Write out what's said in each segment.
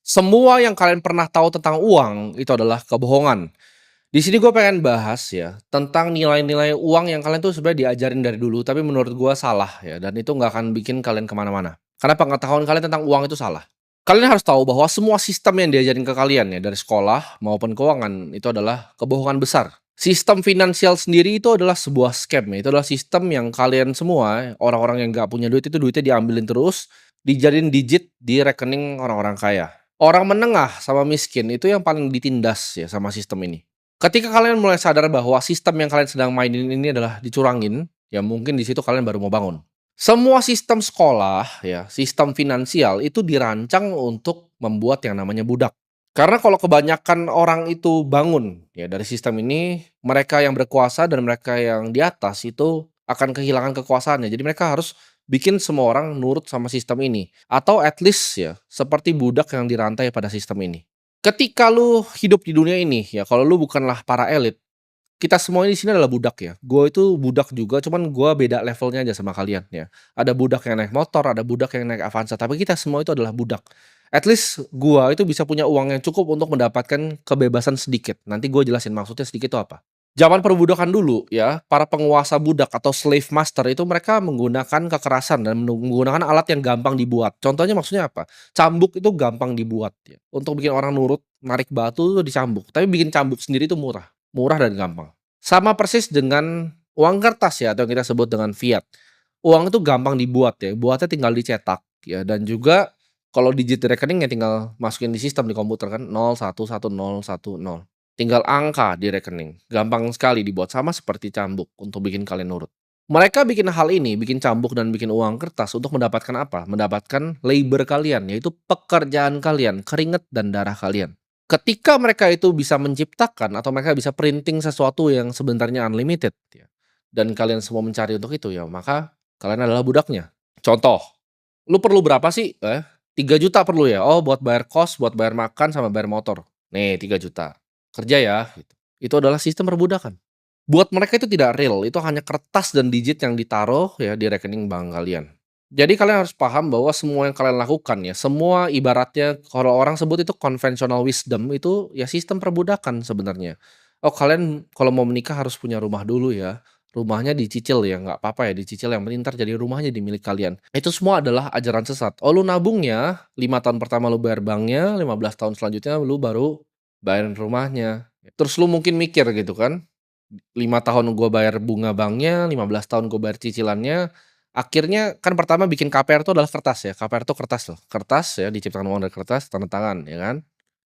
Semua yang kalian pernah tahu tentang uang itu adalah kebohongan. Di sini gue pengen bahas ya tentang nilai-nilai uang yang kalian tuh sebenarnya diajarin dari dulu, tapi menurut gue salah ya, dan itu nggak akan bikin kalian kemana-mana. Karena pengetahuan kalian tentang uang itu salah. Kalian harus tahu bahwa semua sistem yang diajarin ke kalian ya dari sekolah maupun keuangan itu adalah kebohongan besar. Sistem finansial sendiri itu adalah sebuah scam ya. Itu adalah sistem yang kalian semua orang-orang yang nggak punya duit itu duitnya diambilin terus, dijadiin digit di rekening orang-orang kaya. Orang menengah sama miskin itu yang paling ditindas ya sama sistem ini. Ketika kalian mulai sadar bahwa sistem yang kalian sedang mainin ini adalah dicurangin, ya mungkin di situ kalian baru mau bangun. Semua sistem sekolah, ya, sistem finansial itu dirancang untuk membuat yang namanya budak. Karena kalau kebanyakan orang itu bangun ya dari sistem ini, mereka yang berkuasa dan mereka yang di atas itu akan kehilangan kekuasaannya. Jadi mereka harus bikin semua orang nurut sama sistem ini atau at least ya seperti budak yang dirantai pada sistem ini. Ketika lu hidup di dunia ini ya, kalau lu bukanlah para elit, kita semua ini di sini adalah budak ya. Gue itu budak juga, cuman gue beda levelnya aja sama kalian ya. Ada budak yang naik motor, ada budak yang naik Avanza, tapi kita semua itu adalah budak. At least gue itu bisa punya uang yang cukup untuk mendapatkan kebebasan sedikit. Nanti gue jelasin maksudnya sedikit itu apa. Zaman perbudakan dulu ya, para penguasa budak atau slave master itu mereka menggunakan kekerasan dan menggunakan alat yang gampang dibuat. Contohnya maksudnya apa? Cambuk itu gampang dibuat ya. Untuk bikin orang nurut, narik batu itu dicambuk. Tapi bikin cambuk sendiri itu murah. Murah dan gampang. Sama persis dengan uang kertas ya atau yang kita sebut dengan fiat. Uang itu gampang dibuat ya, buatnya tinggal dicetak ya dan juga kalau digit rekening ya tinggal masukin di sistem di komputer kan 011010. Tinggal angka di rekening, gampang sekali dibuat sama seperti cambuk untuk bikin kalian nurut. Mereka bikin hal ini, bikin cambuk dan bikin uang kertas untuk mendapatkan apa? Mendapatkan labor kalian, yaitu pekerjaan kalian, keringat dan darah kalian. Ketika mereka itu bisa menciptakan atau mereka bisa printing sesuatu yang sebenarnya unlimited ya, dan kalian semua mencari untuk itu ya, maka kalian adalah budaknya. Contoh, lu perlu berapa sih? 3 juta perlu ya? Oh, buat bayar kos, buat bayar makan, sama bayar motor. Nih 3 juta, kerja ya, gitu. Itu adalah sistem perbudakan. Buat mereka itu tidak real, itu hanya kertas dan digit yang ditaruh ya di rekening bank kalian. Jadi kalian harus paham bahwa semua yang kalian lakukan ya, semua ibaratnya kalau orang sebut itu conventional wisdom itu ya sistem perbudakan sebenarnya. Oh kalian kalau mau menikah harus punya rumah dulu ya, rumahnya dicicil ya, nggak apa-apa ya dicicil yang penting entar jadi rumahnya di milik kalian. Itu semua adalah ajaran sesat. Oh lu nabung ya, 5 tahun pertama lu bayar banknya, 15 tahun selanjutnya lu baru bayarin rumahnya. Terus lu mungkin mikir gitu kan, 5 tahun gue bayar bunga banknya, 15 tahun gue bayar cicilannya, akhirnya kan pertama bikin KPR itu adalah kertas ya, KPR itu kertas loh, kertas ya diciptakan uang dari kertas, tanda tangan ya kan.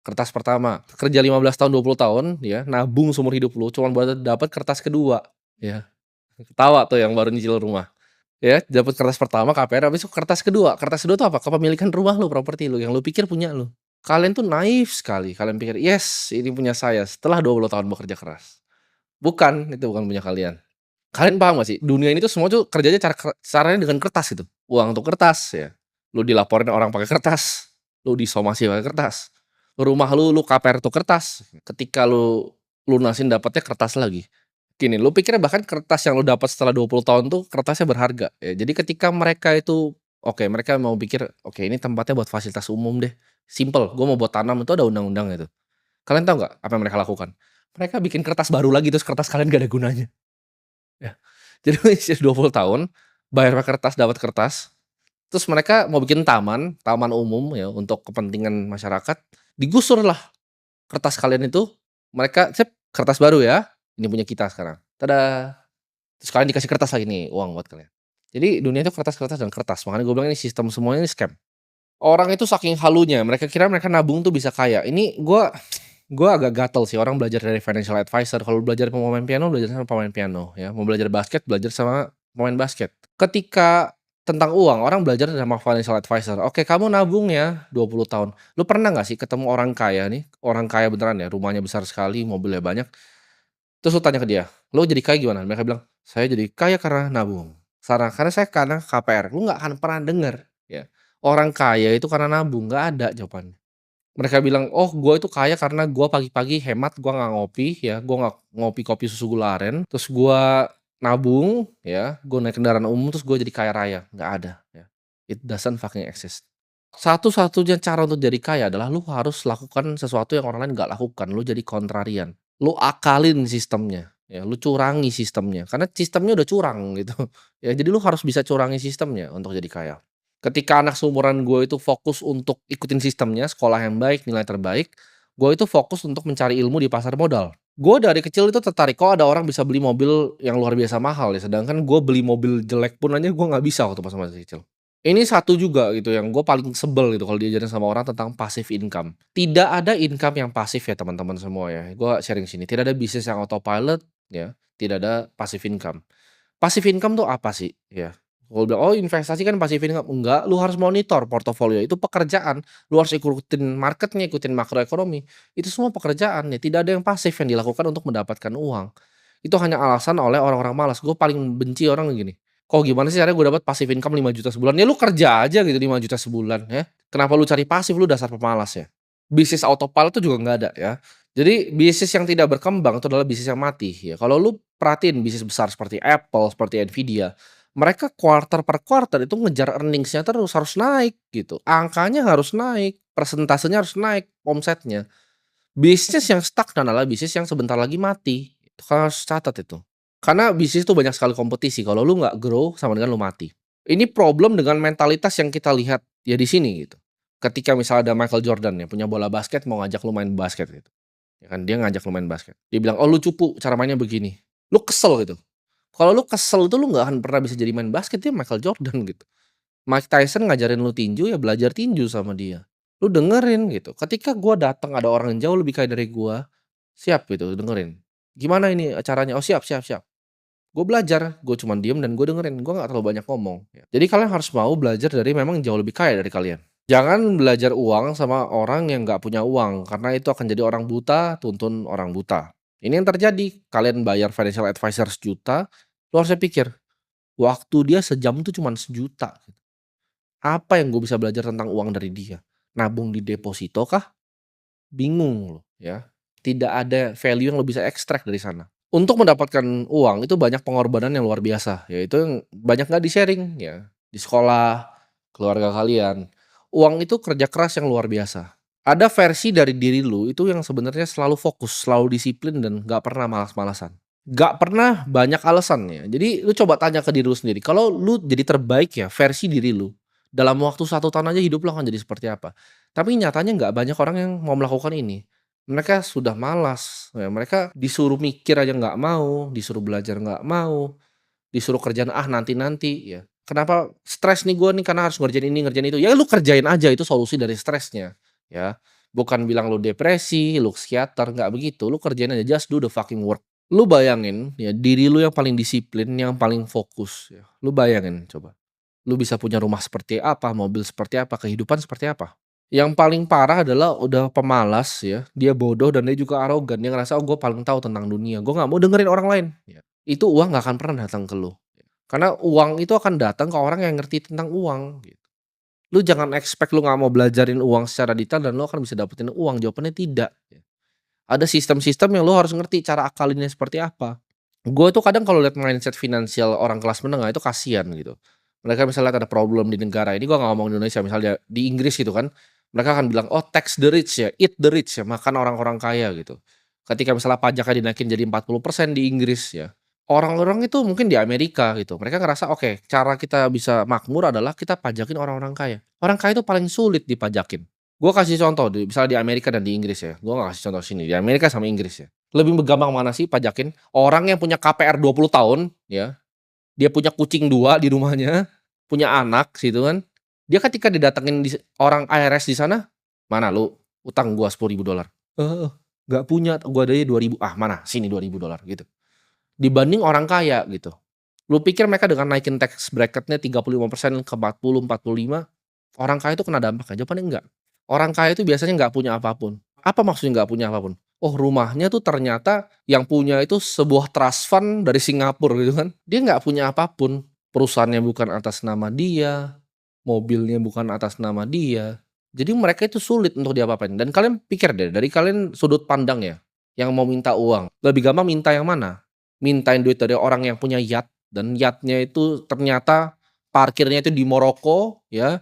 Kertas pertama, kerja 15 tahun, 20 tahun ya, nabung seumur hidup lu cuman buat dapat kertas kedua, ya. Ketawa tuh yang baru nyicil rumah, ya, dapat kertas pertama KPR, habis itu kertas kedua tuh apa? Kepemilikan rumah lu, properti lu, yang lu pikir punya lu. Kalian tuh naif sekali, kalian pikir, "Yes, ini punya saya," setelah 20 tahun bekerja keras. Bukan, itu bukan punya kalian. Kalian paham gak sih? Dunia ini tuh semua tuh kerjanya caranya dengan kertas itu. Uang tuh kertas ya. Lu dilaporin orang pakai kertas, lu disomasi pakai kertas. Rumah lu KPR tuh kertas. Ketika lu lunasin dapatnya kertas lagi. Gini, lu pikirnya bahkan kertas yang lu dapat setelah 20 tahun tuh kertasnya berharga ya. Jadi ketika mereka itu oke, mereka mau pikir, "Oke, ini tempatnya buat fasilitas umum deh." Simple, gua mau buat tanam itu ada undang-undang itu. Kalian tahu nggak apa yang mereka lakukan? Mereka bikin kertas baru lagi, terus kertas kalian gak ada gunanya. Ya. Jadi lu isi 20 tahun, bayar pakai kertas, dapat kertas, terus mereka mau bikin taman, taman umum ya untuk kepentingan masyarakat, digusur lah kertas kalian itu, mereka, "Sip, kertas baru ya, ini punya kita sekarang, tada." Terus kalian dikasih kertas lagi nih, uang buat kalian. Jadi dunia itu kertas-kertas dan kertas, makanya gue bilang ini sistem semuanya ini scam. Orang itu saking halunya, mereka kira mereka nabung tuh bisa kaya. Ini gua agak gatel sih orang belajar dari financial advisor, kalau belajar pemain piano, belajar sama pemain piano ya, mau belajar basket, belajar sama pemain basket. Ketika tentang uang, orang belajar sama financial advisor. Oke, kamu nabung ya 20 tahun. Lu pernah nggak sih ketemu orang kaya nih, orang kaya beneran ya, rumahnya besar sekali, mobilnya banyak, terus lu tanya ke dia, "Lu jadi kaya gimana?" Mereka bilang, "Saya jadi kaya karena nabung. Karena saya karena KPR." Lu nggak akan pernah denger ya, orang kaya itu karena nabung, nggak ada jawabannya. Mereka bilang, "Oh, gue itu kaya karena gue pagi-pagi hemat, gue nggak ngopi ya, gue nggak ngopi kopi susu gula aren, terus gue nabung ya, gue naik kendaraan umum, terus gue jadi kaya raya." Nggak ada ya, it doesn't fucking exist. Satu-satunya cara untuk jadi kaya adalah lu harus lakukan sesuatu yang orang lain nggak lakukan, lu jadi kontrarian. Lu akalin sistemnya, ya, lu curangi sistemnya, karena sistemnya udah curang gitu. Ya jadi lu harus bisa curangi sistemnya untuk jadi kaya. Ketika anak seumuran gue itu fokus untuk ikutin sistemnya, sekolah yang baik, nilai terbaik, gue itu fokus untuk mencari ilmu di pasar modal. Gue dari kecil itu tertarik, kok ada orang bisa beli mobil yang luar biasa mahal ya, sedangkan gue beli mobil jelek pun aja gue nggak bisa waktu pas masih kecil. Ini satu juga gitu yang gue paling sebel gitu kalau diajarin sama orang tentang passive income. Tidak ada income yang pasif ya teman-teman semua ya, gue sharing sini, tidak ada bisnis yang autopilot ya, tidak ada passive income. Passive income tuh apa sih? Ya, kalau bilang, "Oh investasi kan passive income." Enggak, lu harus monitor portofolio, itu pekerjaan. Lu harus ikutin marketnya, ikutin makroekonomi. Itu semua pekerjaan ya, tidak ada yang pasif yang dilakukan untuk mendapatkan uang. Itu hanya alasan oleh orang-orang malas. Gue paling benci orang yang gini, "Kok gimana sih caranya gue dapat passive income 5 juta sebulan?" Ya lu kerja aja gitu 5 juta sebulan ya. Kenapa lu cari pasif, lu dasar pemalas ya. Bisnis autopilot itu juga nggak ada ya. Jadi bisnis yang tidak berkembang itu adalah bisnis yang mati ya. Kalau lu perhatiin bisnis besar seperti Apple, seperti Nvidia, mereka quarter per quarter itu ngejar earnings-nya terus, harus naik gitu. Angkanya harus naik, persentasenya harus naik, omsetnya. Bisnis yang stagnan adalah bisnis yang sebentar lagi mati. Itu kan harus catat itu. Karena bisnis itu banyak sekali kompetisi, kalau lu nggak grow sama dengan lu mati. Ini problem dengan mentalitas yang kita lihat ya di sini gitu. Ketika misalnya ada Michael Jordan ya, punya bola basket mau ngajak lu main basket gitu. Ya kan, dia ngajak lu main basket. Dia bilang, "Oh lu cupu, cara mainnya begini." Lu kesel gitu. Kalau lu kesel tuh lu nggak akan pernah bisa jadi main basket, dia Michael Jordan gitu. Mike Tyson ngajarin lu tinju, ya belajar tinju sama dia. Lu dengerin gitu. Ketika gua datang ada orang yang jauh lebih kaya dari gua, siap gitu dengerin. "Gimana ini caranya?" "Oh siap siap siap." Gue belajar, gue cuman diem dan gue dengerin, gue nggak terlalu banyak ngomong ya. Jadi kalian harus mau belajar dari memang jauh lebih kaya dari kalian. Jangan belajar uang sama orang yang nggak punya uang, karena itu akan jadi orang buta, tuntun orang buta. Ini yang terjadi, kalian bayar financial advisor 1 juta, lo harusnya pikir, waktu dia sejam tuh cuman 1 juta. Apa yang gue bisa belajar tentang uang dari dia? Nabung di deposito kah? Bingung lo ya. Tidak ada value yang lo bisa ekstrak dari sana. Untuk mendapatkan uang itu banyak pengorbanan yang luar biasa, yaitu yang banyak nggak di-sharing ya, di sekolah, keluarga kalian. Uang itu kerja keras yang luar biasa. Ada versi dari diri lu itu yang sebenarnya selalu fokus, selalu disiplin dan nggak pernah malas-malasan. Nggak pernah banyak alasannya. Jadi lu coba tanya ke diri lu sendiri, kalau lu jadi terbaik ya versi diri lu, dalam waktu 1 tahun aja hidup lu akan jadi seperti apa. Tapi nyatanya nggak banyak orang yang mau melakukan ini. Mereka sudah malas, ya mereka disuruh mikir aja nggak mau, disuruh belajar nggak mau, disuruh kerjaan, "Ah, nanti-nanti," ya. Kenapa stres nih gue nih karena harus ngerjain ini, ngerjain itu. Ya lu kerjain aja, itu solusi dari stresnya, ya. Bukan bilang lu depresi, lu psikiater, nggak begitu. Lu kerjain aja, just do the fucking work. Lu bayangin ya, diri lu yang paling disiplin, yang paling fokus ya. Lu bayangin coba, lu bisa punya rumah seperti apa, mobil seperti apa, kehidupan seperti apa. Yang paling parah adalah udah pemalas ya, dia bodoh dan dia juga arogan, dia ngerasa, "Oh gue paling tahu tentang dunia, gue nggak mau dengerin orang lain." Ya. Itu uang nggak akan pernah datang ke lu. Karena uang itu akan datang ke orang yang ngerti tentang uang, gitu. Lu jangan expect lu nggak mau belajarin uang secara detail dan lu akan bisa dapetin uang, jawabannya tidak, ya. Ada sistem-sistem yang lu harus ngerti cara akalinnya seperti apa. Gue tuh kadang kalau lihat mindset finansial orang kelas menengah itu kasihan gitu. Mereka misalnya lihat ada problem di negara ini, gue nggak ngomong di Indonesia, misalnya di Inggris gitu kan, mereka akan bilang, "Oh tax the rich ya, eat the rich ya, makan orang-orang kaya," gitu. Ketika misalnya pajaknya dinaikin jadi 40% di Inggris ya, orang-orang itu mungkin di Amerika gitu, mereka ngerasa, "Oke, cara kita bisa makmur adalah kita pajakin orang-orang kaya." Orang kaya itu paling sulit dipajakin. Gue kasih contoh misalnya di Amerika dan di Inggris ya, gue nggak kasih contoh sini, di Amerika sama Inggris ya. Lebih gampang mana sih pajakin? Orang yang punya KPR 20 tahun ya, dia punya kucing 2 di rumahnya, punya anak situ kan, dia ketika didatengin orang IRS di sana, "Mana lu utang gua $10.000." "Eh, nggak punya, gua adanya 2.000." "Ah mana, sini $2.000," gitu. Dibanding orang kaya gitu. Lu pikir mereka dengan naikin tax bracket-nya 35% ke 40, 45, orang kaya itu kena dampaknya? Jawabannya enggak. Orang kaya itu biasanya nggak punya apapun. Apa maksudnya nggak punya apapun? Oh rumahnya tuh ternyata yang punya itu sebuah trust fund dari Singapura gitu kan. Dia nggak punya apapun. Perusahaannya bukan atas nama dia, mobilnya bukan atas nama dia. Jadi mereka itu sulit untuk diapa-apain. Dan kalian pikir deh, dari kalian sudut pandang ya, yang mau minta uang, lebih gampang minta yang mana? Mintain duit dari orang yang punya yacht, dan yacht-nya itu ternyata parkirnya itu di Maroko ya,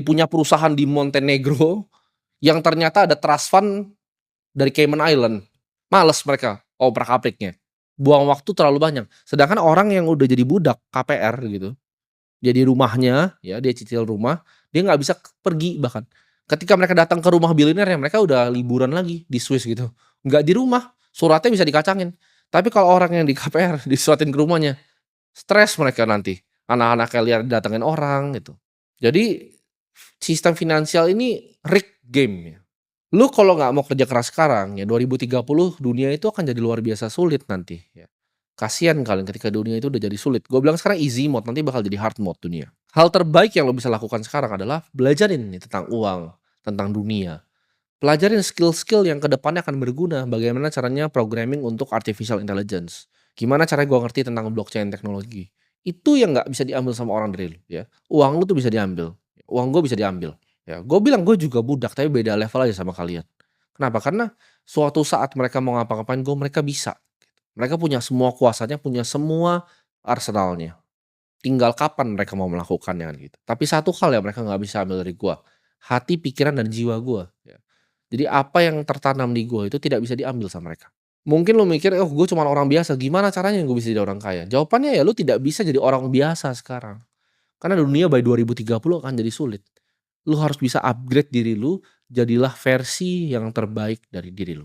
punya perusahaan di Montenegro yang ternyata ada trust fund dari Cayman Island. Males mereka obrak-abriknya, buang waktu terlalu banyak. Sedangkan orang yang udah jadi budak KPR gitu, jadi rumahnya ya, dia cicil rumah, dia nggak bisa pergi bahkan. Ketika mereka datang ke rumah bilioner ya mereka udah liburan lagi di Swiss gitu, nggak di rumah, suratnya bisa dikacangin. Tapi kalau orang yang di KPR disuratin ke rumahnya, stres mereka nanti, anak-anaknya lihat datengin orang gitu. Jadi, sistem finansial ini rigged game ya. Lu kalau nggak mau kerja keras sekarang ya 2030 dunia itu akan jadi luar biasa sulit nanti ya. Kasihan kalian ketika dunia itu udah jadi sulit. Gue bilang sekarang easy mode, nanti bakal jadi hard mode dunia. Hal terbaik yang lo bisa lakukan sekarang adalah belajarin nih tentang uang, tentang dunia. Pelajarin skill-skill yang kedepannya akan berguna, bagaimana caranya programming untuk artificial intelligence. Gimana caranya gue ngerti tentang blockchain teknologi. Itu yang nggak bisa diambil sama orang dari lu ya. Uang lu tuh bisa diambil, uang gue bisa diambil. Ya, gue bilang gue juga budak tapi beda level aja sama kalian. Kenapa? Karena suatu saat mereka mau ngapa-ngapain gue, mereka bisa. Mereka punya semua kuasanya, punya semua arsenalnya. Tinggal kapan mereka mau melakukannya kan gitu. Tapi satu hal yang mereka nggak bisa ambil dari gue, hati, pikiran, dan jiwa gue. Ya. Jadi apa yang tertanam di gue itu tidak bisa diambil sama mereka. Mungkin lu mikir, "Oh gue cuma orang biasa, gimana caranya gue bisa jadi orang kaya?" Jawabannya ya lu tidak bisa jadi orang biasa sekarang. Karena dunia by 2030 akan jadi sulit. Lu harus bisa upgrade diri lu, jadilah versi yang terbaik dari diri lu.